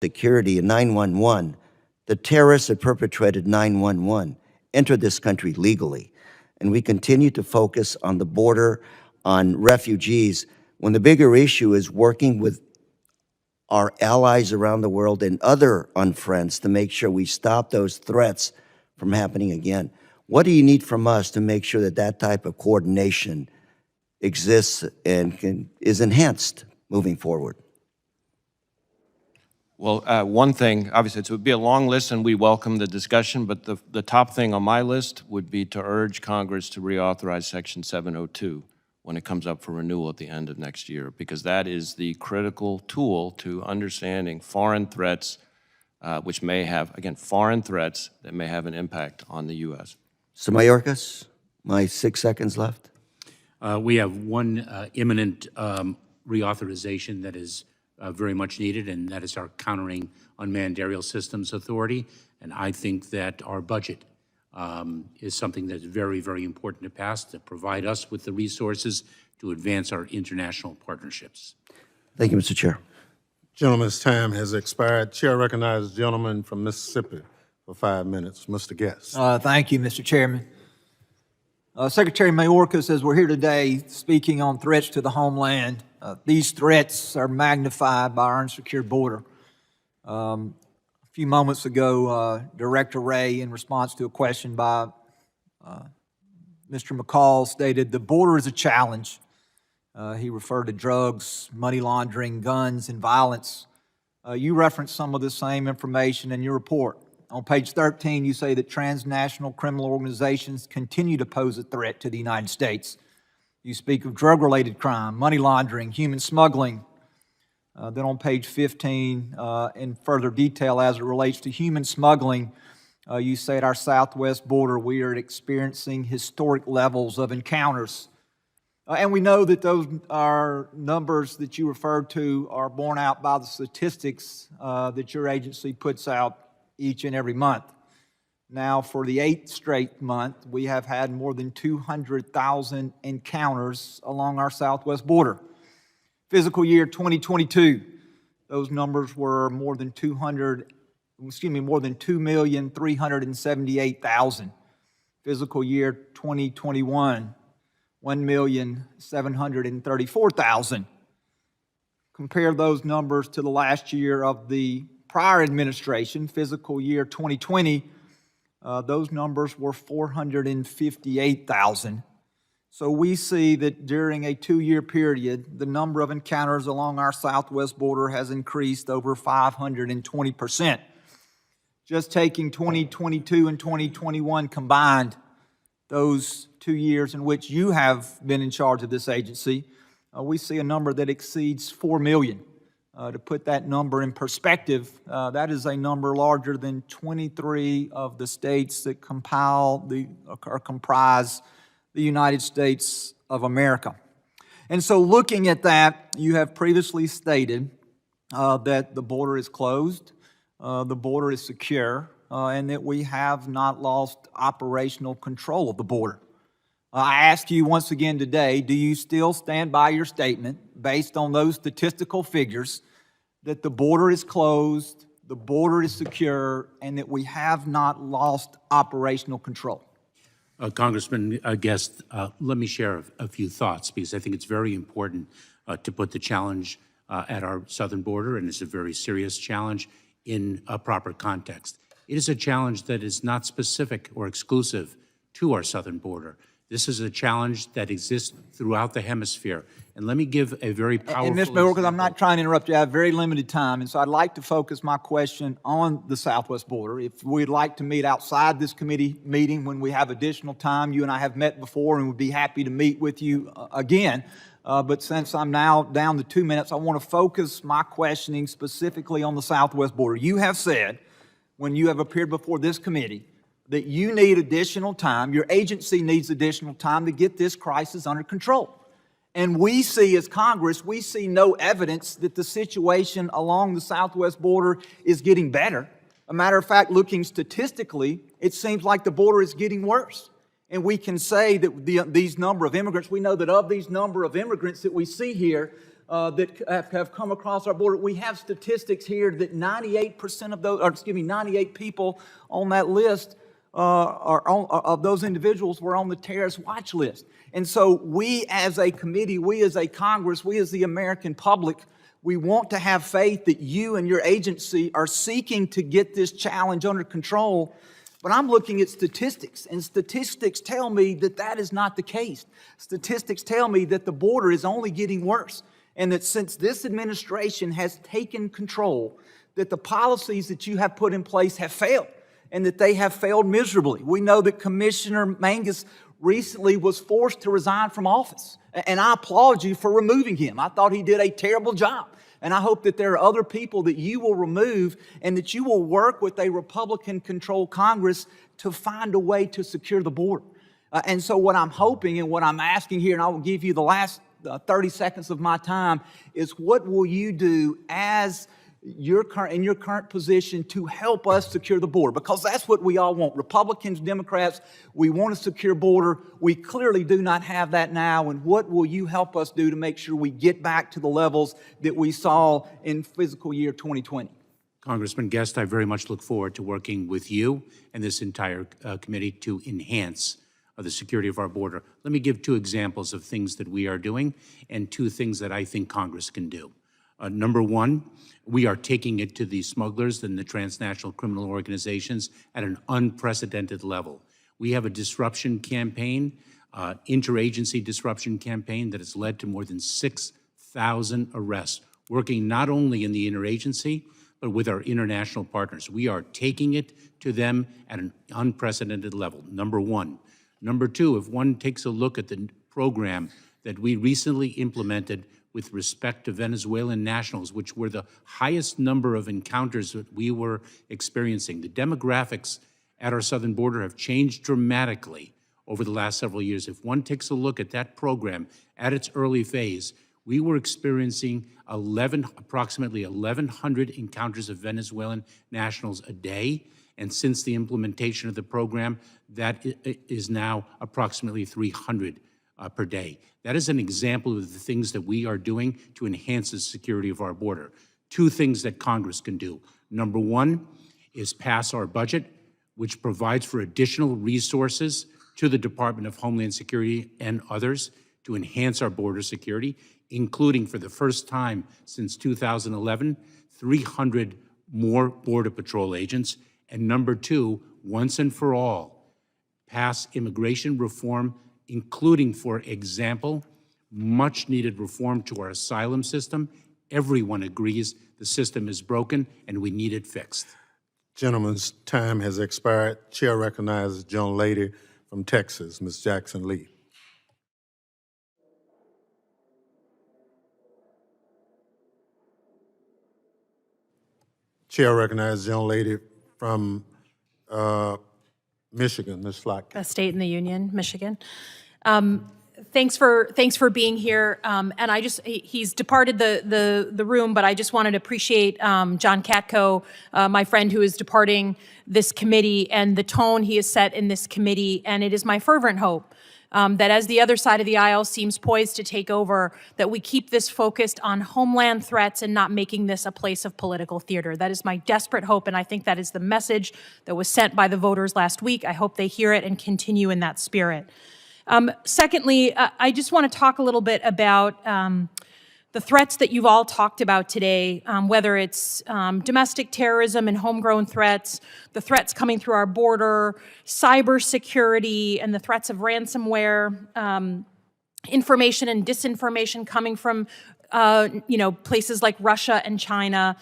security and 911, the terrorists that perpetrated 911 entered this country legally. And we continue to focus on the border, on refugees, when the bigger issue is working with our allies around the world and other unfriends to make sure we stop those threats from happening again. What do you need from us to make sure that that type of coordination exists and is enhanced moving forward? Well, one thing, obviously, it would be a long list, and we welcome the discussion, but the top thing on my list would be to urge Congress to reauthorize Section 702 when it comes up for renewal at the end of next year, because that is the critical tool to understanding foreign threats, which may have, again, foreign threats that may have an impact on the U.S. So, Mayorkas, my 6 seconds left. We have one imminent reauthorization that is very much needed, and that is our Countering Unmanned Aerial Systems Authority. And I think that our budget is something that's very, very important to pass, to provide us with the resources to advance our international partnerships. Thank you, Mr. Chair. Gentleman's time has expired. Chair recognizes the gentleman from Mississippi for 5 minutes. Mr. Guest. Thank you, Mr. Chairman. Secretary Mayorkas, as we're here today speaking on threats to the homeland, these threats are magnified by our unsecured border. A few moments ago, Director Wray, in response to a question by Mr. McCall, stated the border is a challenge. He referred to drugs, money laundering, guns, and violence. You referenced some of the same information in your report. On page 13, you say that transnational criminal organizations continue to pose a threat to the United States. You speak of drug-related crime, money laundering, human smuggling. Then on page 15, in further detail as it relates to human smuggling, you say at our southwest border we are experiencing historic levels of encounters. And we know that those are numbers that you referred to are borne out by the statistics that your agency puts out each and every month. Now, for the 8th straight month, we have had more than 200,000 encounters along our southwest border. Fiscal year 2022, those numbers were more than 2,378,000. Fiscal year 2021, 1,734,000. Compare those numbers to the last year of the prior administration, fiscal year 2020, those numbers were 458,000. So we see that during a 2-year period, the number of encounters along our southwest border has increased over 520%. Just taking 2022 and 2021 combined, those 2 years in which you have been in charge of this agency, we see a number that exceeds 4 million. To put that number in perspective, that is a number larger than 23 of the states that comprise the United States of America. And so looking at that, you have previously stated that the border is closed, the border is secure, and that we have not lost operational control of the border. I ask you once again today, do you still stand by your statement based on those statistical figures that the border is closed, the border is secure, and that we have not lost operational control? Congressman Guest, let me share a few thoughts, because I think it's very important to put the challenge at our southern border, and it's a very serious challenge, in a proper context. It is a challenge that is not specific or exclusive to our southern border. This is a challenge that exists throughout the hemisphere. And let me give a very powerful And Ms. Mayorkas, I'm not trying to interrupt you. I have very limited time, and so I'd like to focus my question on the southwest border. If we'd like to meet outside this committee meeting when we have additional time, you and I have met before and would be happy to meet with you again. But since I'm now down to 2 minutes, I want to focus my questioning specifically on the southwest border. You have said, when you have appeared before this committee, that you need additional time, your agency needs additional time to get this crisis under control. And we see, as Congress, we see no evidence that the situation along the southwest border is getting better. A matter of fact, looking statistically, it seems like the border is getting worse. And we can say that these number of immigrants, we know that of these number of immigrants that we see here, that have come across our border. We have statistics here that 98% of those, or excuse me, 98 people on that list of those individuals were on the terrorist watch list. And so we as a committee, we as a Congress, we as the American public, we want to have faith that you and your agency are seeking to get this challenge under control. But I'm looking at statistics, and statistics tell me that that is not the case. Statistics tell me that the border is only getting worse, and that since this administration has taken control, that the policies that you have put in place have failed, and that they have failed miserably. We know that Commissioner Mangus recently was forced to resign from office, and I applaud you for removing him. I thought he did a terrible job. And I hope that there are other people that you will remove and that you will work with a Republican-controlled Congress to find a way to secure the border. And so what I'm hoping and what I'm asking here, and I will give you the last 30 seconds of my time, is what will you do as in your current position to help us secure the border? Because that's what we all want. Republicans, Democrats, we want a secure border. We clearly do not have that now. And what will you help us do to make sure we get back to the levels that we saw in fiscal year 2020? Congressman Guest, I very much look forward to working with you and this entire committee to enhance the security of our border. Let me give two examples of things that we are doing and two things that I think Congress can do. Number one, we are taking it to the smugglers and the transnational criminal organizations at an unprecedented level. We have a disruption campaign, interagency disruption campaign that has led to more than 6,000 arrests, working not only in the interagency, but with our international partners. We are taking it to them at an unprecedented level, number one. Number two, if one takes a look at the program that we recently implemented with respect to Venezuelan nationals, which were the highest number of encounters that we were experiencing. The demographics at our southern border have changed dramatically over the last several years. If one takes a look at that program at its early phase, we were experiencing approximately 1,100 encounters of Venezuelan nationals a day. And since the implementation of the program, that is now approximately 300 per day. That is an example of the things that we are doing to enhance the security of our border. Two things that Congress can do. Number one is pass our budget, which provides for additional resources to the Department of Homeland Security and others to enhance our border security, including for the first time since 2011, 300 more Border Patrol agents. And number two, once and for all, pass immigration reform, including, for example, much-needed reform to our asylum system. Everyone agrees the system is broken and we need it fixed. Gentleman's time has expired. Chair recognizes the gentlelady from Texas, Ms. Jackson Lee. Chair recognizes the gentlelady from Michigan, Ms. SH0CKING. Best state in the union, Michigan. Thanks for being here. And he's departed the room, but I just wanted to appreciate John Katko, my friend who is departing this committee, and the tone he has set in this committee. And it is my fervent hope that as the other side of the aisle seems poised to take over, that we keep this focused on homeland threats and not making this a place of political theater. That is my desperate hope, and I think that is the message that was sent by the voters last week. I hope they hear it and continue in that spirit. Secondly, I just want to talk a little bit about the threats that you've all talked about today, whether it's domestic terrorism and homegrown threats, the threats coming through our border, cybersecurity, and the threats of ransomware, information and disinformation coming from places like Russia and China.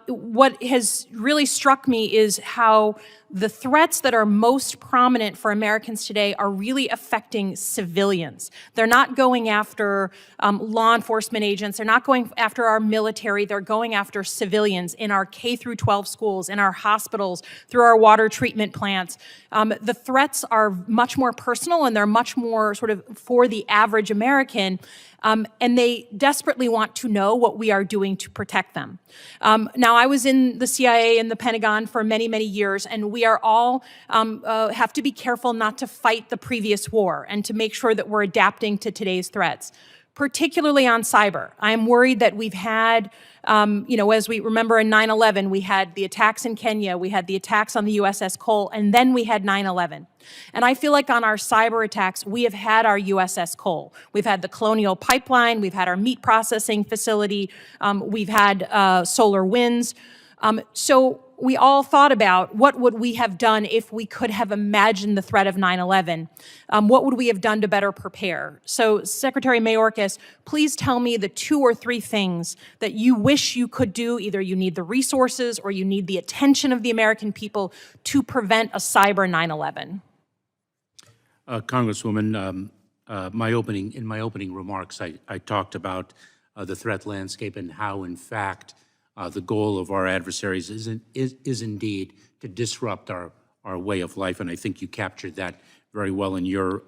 What has really struck me is how the threats that are most prominent for Americans today are really affecting civilians. They're not going after law enforcement agents. They're not going after our military. They're going after civilians in our K through 12 schools, in our hospitals, through our water treatment plants. The threats are much more personal, and they're much more sort of for the average American. And they desperately want to know what we are doing to protect them. Now, I was in the CIA and the Pentagon for many, many years, and we are all have to be careful not to fight the previous war and to make sure that we're adapting to today's threats. particularly on cyber. I'm worried that we've had, as we remember in 9/11, we had the attacks in Kenya, we had the attacks on the USS Cole, and then we had 9/11. And I feel like on our cyber attacks, we have had our USS Cole. We've had the Colonial Pipeline, we've had our meat processing facility, we've had solar winds. So we all thought about what would we have done if we could have imagined the threat of 9/11? What would we have done to better prepare? So Secretary Mayorkas, please tell me the 2 or 3 things that you wish you could do. Either you need the resources or you need the attention of the American people to prevent a cyber 9/11. Congresswoman, in my opening remarks, I talked about the threat landscape and how, in fact, the goal of our adversaries is indeed to disrupt our way of life, and I think you captured that very well in your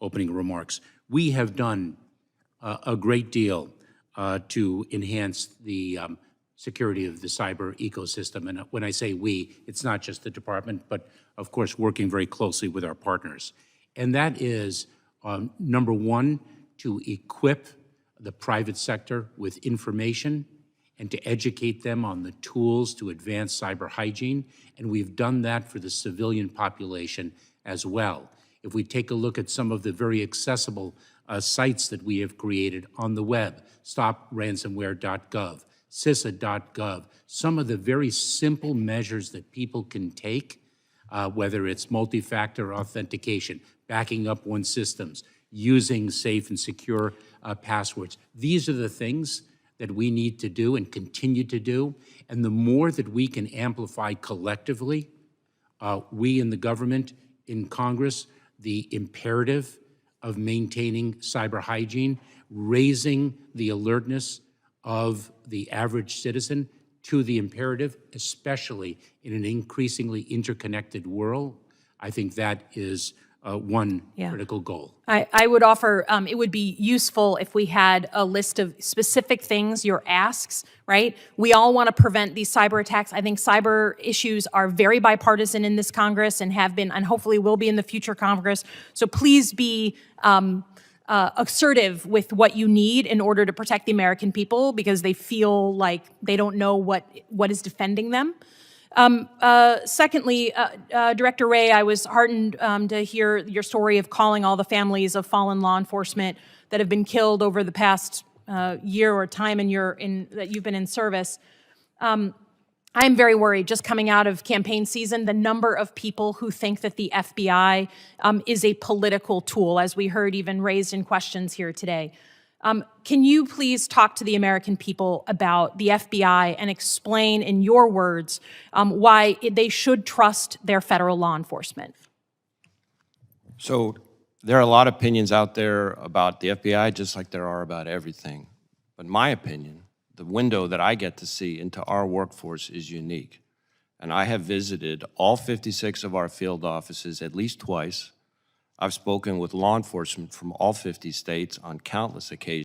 opening remarks. We have done a great deal to enhance the security of the cyber ecosystem, and when I say we, it's not just the department, but of course working very closely with our partners. And that is, number one, to equip the private sector with information and to educate them on the tools to advance cyber hygiene. And we've done that for the civilian population as well. If we take a look at some of the very accessible sites that we have created on the web, stopransomware.gov, CISA.gov, some of the very simple measures that people can take, whether it's multi-factor authentication, backing up one's systems, using safe and secure passwords. These are the things that we need to do and continue to do. And the more that we can amplify collectively, we in the government, in Congress, the imperative of maintaining cyber hygiene, raising the alertness of the average citizen to the imperative, especially in an increasingly interconnected world, I think that is one critical goal. I would offer, it would be useful if we had a list of specific things, your asks, right? We all want to prevent these cyber attacks. I think cyber issues are very bipartisan in this Congress and have been, and hopefully will be in the future Congress. So please be assertive with what you need in order to protect the American people, because they feel like they don't know what is defending them. Secondly, Director Wray, I was heartened to hear your story of calling all the families of fallen law enforcement that have been killed over the past year or time that you've been in service. I am very worried, just coming out of campaign season, the number of people who think that the FBI is a political tool, as we heard even raised in questions here today. Can you please talk to the American people about the FBI and explain in your words why they should trust their federal law enforcement? So there are a lot of opinions out there about the FBI, just like there are about everything. But in my opinion, the window that I get to see into our workforce is unique. And I have visited all 56 of our field offices at least twice. I've spoken with law enforcement from all 50 states on countless occasions.